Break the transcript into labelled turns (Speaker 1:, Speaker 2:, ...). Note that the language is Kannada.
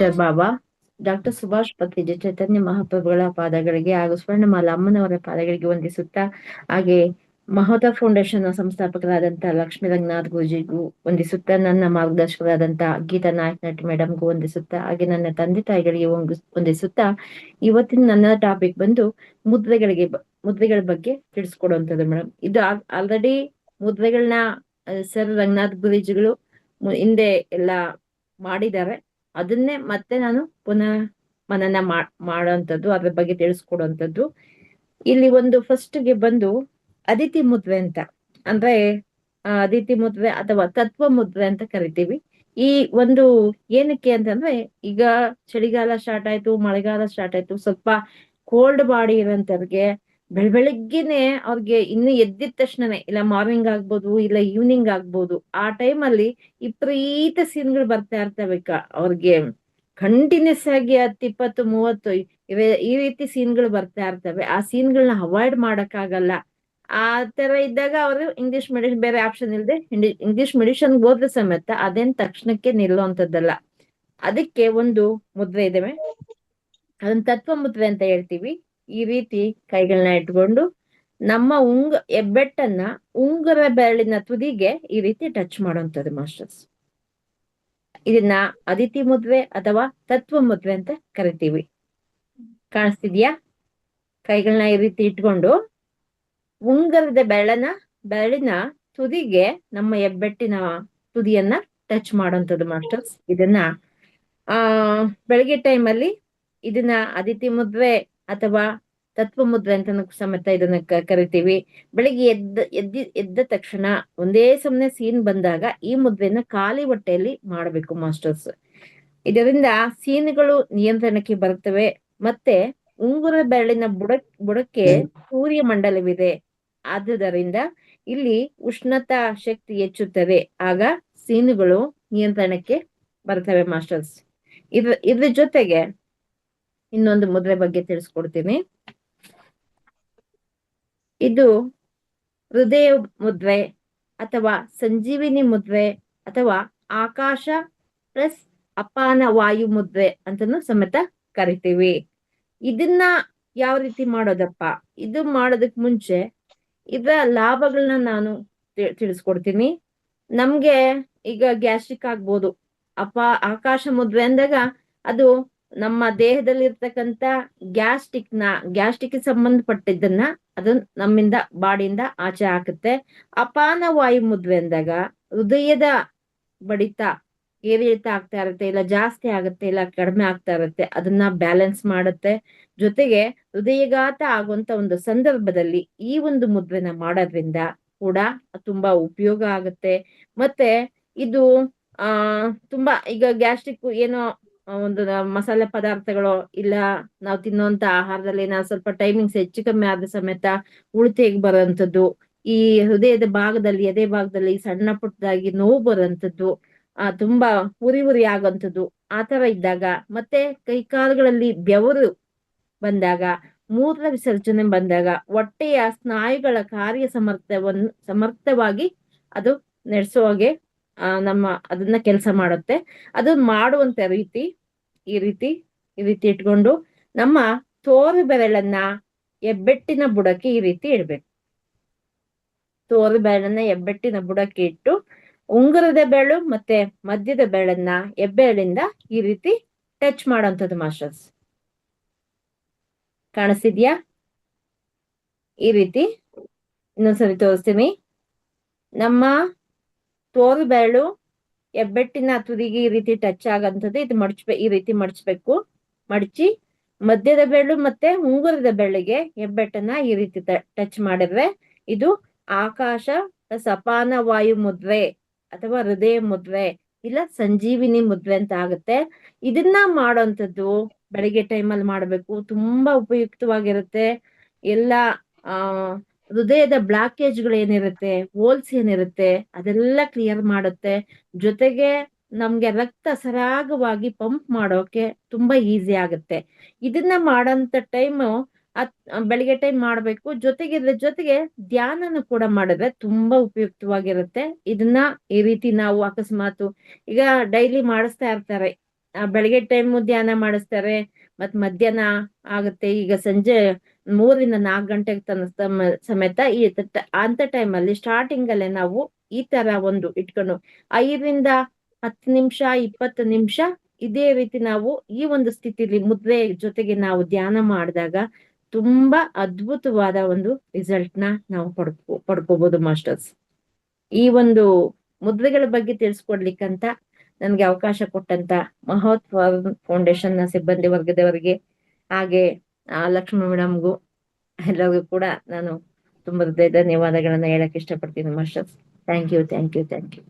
Speaker 1: ಡಾಕ್ಟರ್ ಬಾಬಾ, ಡಾಕ್ಟರ್ ಸುಭಾಷ್ ಪತ್ರಿಜಿ ಚೈತನ್ಯ ಮಹಾಪ್ರಭುಗಳ ಪಾದಗಳಿಗೆ ಹಾಗೂ ಸ್ವರ್ಣಮಾಲ ಅಮ್ಮನವರ ಪಾದಗಳಿಗೆ ವಂದಿಸುತ್ತಾ, ಹಾಗೆ ಮಹೋದಾ ಫೌಂಡೇಶನ್ ಸಂಸ್ಥಾಪಕರಾದಂತಹ ಲಕ್ಷ್ಮೀ ರಂಗನಾಥ್ ಗುರೂಜಿಗೂ ವಂದಿಸುತ್ತಾ, ನನ್ನ ಮಾರ್ಗದರ್ಶಕರಾದಂತಹ ಗೀತಾ ನಾಯಕ್ ನಟಿ ಮೇಡಮ್ಗೂ ವಂದಿಸುತ್ತಾ, ಹಾಗೆ ನನ್ನ ತಂದೆ ತಾಯಿಗಳಿಗೆ ವಂದಿಸುತ್ತಾ, ಇವತ್ತಿನ ನನ್ನ ಟಾಪಿಕ್ ಬಂದು ಮುದ್ರೆಗಳ ಬಗ್ಗೆ ತಿಳಿಸ್ಕೊಡುವಂಥದ್ದು ಮೇಡಮ್. ಇದು ಆಲ್ರೆಡಿ ಮುದ್ರೆಗಳನ್ನ ಸರ್ ರಂಗನಾಥ್ ಗುರೂಜಿಗಳು ಹಿಂದೆ ಎಲ್ಲ ಮಾಡಿದ್ದಾರೆ. ಅದನ್ನೇ ಮತ್ತೆ ನಾನು ಪುನಃ ಮನನ ಮಾಡುವಂಥದ್ದು, ಅದ್ರ ಬಗ್ಗೆ ತಿಳಿಸ್ಕೊಡುವಂಥದ್ದು. ಇಲ್ಲಿ ಒಂದು ಫಸ್ಟ್ಗೆ ಬಂದು ಅದಿತಿ ಮುದ್ರೆ ಅಂತ, ಅಂದ್ರೆ ಅದಿತಿ ಮುದ್ರೆ ಅಥವಾ ತತ್ವ ಮುದ್ರೆ ಅಂತ ಕರಿತೀವಿ. ಈ ಒಂದು ಏನಕ್ಕೆ ಅಂತಂದ್ರೆ, ಈಗ ಚಳಿಗಾಲ ಸ್ಟಾರ್ಟ್ ಆಯ್ತು, ಮಳೆಗಾಲ ಸ್ಟಾರ್ಟ್ ಆಯ್ತು, ಸ್ವಲ್ಪ ಕೋಲ್ಡ್ ಬಾಡಿ ಇರೋಂಥವ್ರಿಗೆ ಬೆಳಗ್ಗೆನೆ ಅವ್ರಿಗೆ ಇನ್ನು ಎದ್ದಿದ ತಕ್ಷಣನೇ, ಇಲ್ಲ ಮಾರ್ನಿಂಗ್ ಆಗ್ಬೋದು, ಇಲ್ಲ ಈವ್ನಿಂಗ್ ಆಗ್ಬೋದು, ಆ ಟೈಮಲ್ಲಿ ವಿಪರೀತ ಸೀನ್ಗಳು ಬರ್ತಾ ಇರ್ತವೆ. ಅವ್ರಿಗೆ ಕಂಟಿನ್ಯೂಸ್ ಆಗಿ 10-20-30 ಈ ರೀತಿ ಸೀನ್ಗಳು ಬರ್ತಾ ಇರ್ತವೆ. ಆ ಸೀನ್ಗಳನ್ನ ಅವಾಯ್ಡ್ ಮಾಡಕ್ಕಾಗಲ್ಲ. ಆ ತರ ಇದ್ದಾಗ ಅವರು ಇಂಗ್ಲಿಷ್ ಮೆಡಿಸಿನ್, ಬೇರೆ ಆಪ್ಷನ್ ಇಲ್ಲದೆ ಇಂಗ್ಲಿಷ್ ಮೆಡಿಸಿನ್ ಹೋದ್ರೆ ಸಮೇತ ಅದೇನ್ ತಕ್ಷಣಕ್ಕೆ ನಿಲ್ಲುವಂಥದ್ದಲ್ಲ. ಅದಕ್ಕೆ ಒಂದು ಮುದ್ರೆ ಇದಾವೆ, ಅದನ್ನ ತತ್ವ ಮುದ್ರೆ ಅಂತ ಹೇಳ್ತೀವಿ. ಈ ರೀತಿ ಕೈಗಳನ್ನ ಇಟ್ಕೊಂಡು ನಮ್ಮ ಹೆಬ್ಬೆಟ್ಟನ್ನ ಉಂಗುರ ಬೆರಳಿನ ತುದಿಗೆ ಈ ರೀತಿ ಟಚ್ ಮಾಡುವಂಥದ್ದು ಮಾಸ್ಟರ್ಸ್. ಇದನ್ನ ಅದಿತಿ ಮುದ್ರೆ ಅಥವಾ ತತ್ವ ಮುದ್ರೆ ಅಂತ ಕರಿತೀವಿ. ಕಾಣಿಸ್ತಿದ್ಯಾ? ಕೈಗಳನ್ನ ಈ ರೀತಿ ಇಟ್ಕೊಂಡು ಉಂಗುರದ ಬೆರಳಿನ ತುದಿಗೆ ನಮ್ಮ ಹೆಬ್ಬೆಟ್ಟಿನ ತುದಿಯನ್ನ ಟಚ್ ಮಾಡುವಂಥದ್ದು ಮಾಸ್ಟರ್ಸ್. ಇದನ್ನ ಬೆಳಗ್ಗೆ ಟೈಮಲ್ಲಿ ಇದನ್ನ ಅದಿತಿ ಮುದ್ರೆ ಅಥವಾ ತತ್ವ ಮುದ್ರೆ ಅಂತ ಸಮೇತ ಇದನ್ನ ಕರಿತೀವಿ. ಬೆಳಿಗ್ಗೆ ಎದ್ದ ತಕ್ಷಣ ಒಂದೇ ಸಮನೆ ಸೀನ್ ಬಂದಾಗ ಈ ಮುದ್ರೆಯನ್ನ ಖಾಲಿ ಹೊಟ್ಟೆಯಲ್ಲಿ ಮಾಡಬೇಕು ಮಾಸ್ಟರ್ಸ್. ಇದರಿಂದ ಸೀನ್ಗಳು ನಿಯಂತ್ರಣಕ್ಕೆ ಬರುತ್ತವೆ. ಮತ್ತೆ ಉಂಗುರ ಬೆರಳಿನ ಬುಡಕ್ಕೆ ಸೂರ್ಯ ಮಂಡಲವಿದೆ, ಆದುದರಿಂದ ಇಲ್ಲಿ ಉಷ್ಣತಾ ಶಕ್ತಿ ಹೆಚ್ಚುತ್ತದೆ. ಆಗ ಸೀನುಗಳು ನಿಯಂತ್ರಣಕ್ಕೆ ಬರ್ತವೆ ಮಾಸ್ಟರ್ಸ್. ಇದ್ರ ಜೊತೆಗೆ ಇನ್ನೊಂದು ಮುದ್ರೆ ಬಗ್ಗೆ ತಿಳಿಸ್ಕೊಡ್ತೀನಿ. ಇದು ಹೃದಯ ಮುದ್ರೆ ಅಥವಾ ಸಂಜೀವಿನಿ ಮುದ್ರೆ ಅಥವಾ ಆಕಾಶ ಪ್ಲಸ್ ಅಪಾನ ವಾಯು ಮುದ್ರೆ ಅಂತನೂ ಸಮೇತ ಕರಿತೀವಿ. ಇದನ್ನ ಯಾವ ರೀತಿ ಮಾಡೋದಪ್ಪ? ಇದು ಮಾಡೋದಕ್ ಮುಂಚೆ ಇದರ ಲಾಭಗಳನ್ನ ನಾನು ತಿಳಿಸ್ಕೊಡ್ತೀನಿ. ನಮ್ಗೆ ಈಗ ಗ್ಯಾಸ್ಟ್ರಿಕ್ ಆಗ್ಬೋದು. ಆಕಾಶ ಮುದ್ರೆ ಅಂದಾಗ ಅದು ನಮ್ಮ ದೇಹದಲ್ಲಿ ಇರ್ತಕ್ಕಂಥ ಗ್ಯಾಸ್ಟ್ರಿಕ್ ಸಂಬಂಧಪಟ್ಟಿದ್ದನ್ನ ಅದು ನಮ್ಮಿಂದ ಬಾಡಿಯಿಂದ ಆಚೆ ಹಾಕುತ್ತೆ. ಅಪಾನ ವಾಯು ಮುದ್ರೆ ಅಂದಾಗ ಹೃದಯದ ಬಡಿತ ಏರಿಳಿತ ಆಗ್ತಾ ಇರುತ್ತೆ, ಇಲ್ಲ ಜಾಸ್ತಿ ಆಗುತ್ತೆ, ಇಲ್ಲ ಕಡಿಮೆ ಆಗ್ತಾ ಇರುತ್ತೆ, ಅದನ್ನ ಬ್ಯಾಲೆನ್ಸ್ ಮಾಡುತ್ತೆ. ಜೊತೆಗೆ ಹೃದಯಘಾತ ಆಗುವಂತ ಒಂದು ಸಂದರ್ಭದಲ್ಲಿ ಈ ಒಂದು ಮುದ್ರೆನ ಮಾಡೋದ್ರಿಂದ ಕೂಡ ತುಂಬಾ ಉಪಯೋಗ ಆಗುತ್ತೆ. ಮತ್ತೆ ಇದು ತುಂಬಾ ಈಗ ಗ್ಯಾಸ್ಟ್ರಿಕ್ ಏನೋ ಒಂದು ಮಸಾಲೆ ಪದಾರ್ಥಗಳು ಇಲ್ಲ ನಾವು ತಿನ್ನುವಂತ ಆಹಾರದಲ್ಲಿ ನಾವು ಸ್ವಲ್ಪ ಟೈಮಿಂಗ್ಸ್ ಹೆಚ್ಚು ಕಮ್ಮಿ ಆದ ಸಮೇತ ಉಳಿತೆಗೆ ಬರೋಂಥದ್ದು, ಈ ಹೃದಯದ ಭಾಗದಲ್ಲಿ ಎದೆ ಭಾಗದಲ್ಲಿ ಸಣ್ಣ ಪುಟ್ಟದಾಗಿ ನೋವು ಬರೋಂಥದ್ದು, ತುಂಬಾ ಉರಿ ಆಗೋಂಥದ್ದು, ಆತರ ಇದ್ದಾಗ, ಮತ್ತೆ ಕೈಕಾಲುಗಳಲ್ಲಿ ಬೆವರು ಬಂದಾಗ, ಮೂತ್ರ ವಿಸರ್ಜನೆ ಬಂದಾಗ, ಹೊಟ್ಟೆಯ ಸ್ನಾಯುಗಳ ಕಾರ್ಯ ಸಮರ್ಥವಾಗಿ ಅದು ನಡೆಸೋಗೆ ಅದನ್ನ ಕೆಲಸ ಮಾಡುತ್ತೆ. ಅದು ಮಾಡುವಂತ ರೀತಿ ಈ ರೀತಿ ಇಟ್ಕೊಂಡು ನಮ್ಮ ತೋರು ಬೆರಳನ್ನ ಹೆಬ್ಬೆಟ್ಟಿನ ಬುಡಕ್ಕೆ ಈ ರೀತಿ ಇಡ್ಬೇಕು. ತೋರು ಬೆರಳನ್ನ ಹೆಬ್ಬೆಟ್ಟಿನ ಬುಡಕ್ಕೆ ಇಟ್ಟು ಉಂಗುರದ ಬೆರಳು ಮತ್ತೆ ಮಧ್ಯದ ಬೆರಳನ್ನ ಹೆಬ್ಬೆರಳಿಂದ ಈ ರೀತಿ ಟಚ್ ಮಾಡೋಂಥದ್ದು ಮಾಸ್ಟರ್ಸ್. ಕಾಣಿಸ್ತಿದ್ಯಾ? ಈ ರೀತಿ ಇನ್ನೊಂದ್ಸರಿ ತೋರಿಸ್ತೀನಿ. ನಮ್ಮ ತೋರು ಬೆರಳು ಹೆಬ್ಬೆಟ್ಟಿನ ತುದಿಗೆ ಈ ರೀತಿ ಟಚ್ ಆಗಂಥದ್ದು. ಇದು ಈ ರೀತಿ ಮಡಚ್ಬೇಕು. ಮಡಚಿ ಮಧ್ಯದ ಬೆರಳು ಮತ್ತೆ ಉಂಗುರದ ಬೆರಳಿಗೆ ಹೆಬ್ಬೆಟ್ಟನ್ನ ಈ ರೀತಿ ಟಚ್ ಮಾಡಿದ್ರೆ ಇದು ಆಕಾಶ ಅಪಾನ ವಾಯು ಮುದ್ರೆ ಅಥವಾ ಹೃದಯ ಮುದ್ರೆ ಇಲ್ಲ ಸಂಜೀವಿನಿ ಮುದ್ರೆ ಅಂತ ಆಗುತ್ತೆ. ಇದನ್ನ ಮಾಡೋಂಥದ್ದು ಬೆಳಿಗ್ಗೆ ಟೈಮಲ್ಲಿ ಮಾಡ್ಬೇಕು. ತುಂಬಾ ಉಪಯುಕ್ತವಾಗಿರುತ್ತೆ. ಎಲ್ಲ ಹೃದಯದ ಬ್ಲಾಕೇಜ್ಗಳು ಏನಿರುತ್ತೆ, ಹೋಲ್ಸ್ ಏನಿರುತ್ತೆ, ಅದೆಲ್ಲ ಕ್ಲಿಯರ್ ಮಾಡುತ್ತೆ. ಜೊತೆಗೆ ನಮ್ಗೆ ರಕ್ತ ಸರಾಗವಾಗಿ ಪಂಪ್ ಮಾಡೋಕೆ ತುಂಬಾ ಈಸಿ ಆಗುತ್ತೆ. ಇದನ್ನ ಮಾಡೋಂಥ ಟೈಮು ಬೆಳಿಗ್ಗೆ ಟೈಮ್ ಮಾಡ್ಬೇಕು. ಇದ್ರ ಜೊತೆಗೆ ಧ್ಯಾನನು ಕೂಡ ಮಾಡಿದ್ರೆ ತುಂಬಾ ಉಪಯುಕ್ತವಾಗಿರುತ್ತೆ. ಇದನ್ನ ಈ ರೀತಿ ನಾವು ಅಕಸ್ಮಾತ್ ಈಗ ಡೈಲಿ ಮಾಡಿಸ್ತಾ ಇರ್ತಾರೆ, ಬೆಳಗ್ಗೆ ಟೈಮು ಧ್ಯಾನ ಮಾಡಿಸ್ತಾರೆ, ಮತ್ ಮಧ್ಯಾಹ್ನ ಆಗುತ್ತೆ. ಈಗ ಸಂಜೆ 3 ರಿಂದ 4 ಗಂಟೆಗೆ ಸಮೇತ ಅಂತ ಟೈಮಲ್ಲಿ ಸ್ಟಾರ್ಟಿಂಗ್ ಅಲ್ಲೇ ನಾವು ಈ ತರ ಒಂದು ಇಟ್ಕೊಂಡು 5 ರಿಂದ 10 ನಿಮಿಷ 20 ನಿಮಿಷ ಇದೇ ರೀತಿ ನಾವು ಈ ಒಂದು ಸ್ಥಿತಿಲಿ ಮುದ್ರೆ ಜೊತೆಗೆ ನಾವು ಧ್ಯಾನ ಮಾಡಿದಾಗ ತುಂಬಾ ಅದ್ಭುತವಾದ ಒಂದು ರಿಸಲ್ಟ್ ನ ನಾವು ಪಡ್ಕೋಬಹುದು ಮಾಸ್ಟರ್ಸ್. ಈ ಒಂದು ಮುದ್ರೆಗಳ ಬಗ್ಗೆ ತಿಳಿಸ್ಕೊಡ್ಲಿಕ್ಕಂತ ನನ್ಗೆ ಅವಕಾಶ ಕೊಟ್ಟಂತ ಮಹೋತ್ ಫೌಂಡೇಶನ್ ನ ಸಿಬ್ಬಂದಿ ವರ್ಗದವರಿಗೆ, ಹಾಗೆ ಲಕ್ಷ್ಮಿ ಮೇಡಮ್ಗೂ ಎಲ್ಲರಿಗೂ ಕೂಡ ನಾನು ತುಂಬಾ ಹೃದಯ ಧನ್ಯವಾದಗಳನ್ನ ಹೇಳಕ್ ಇಷ್ಟಪಡ್ತೀನಿ masters. Thank you, thank you, thank you.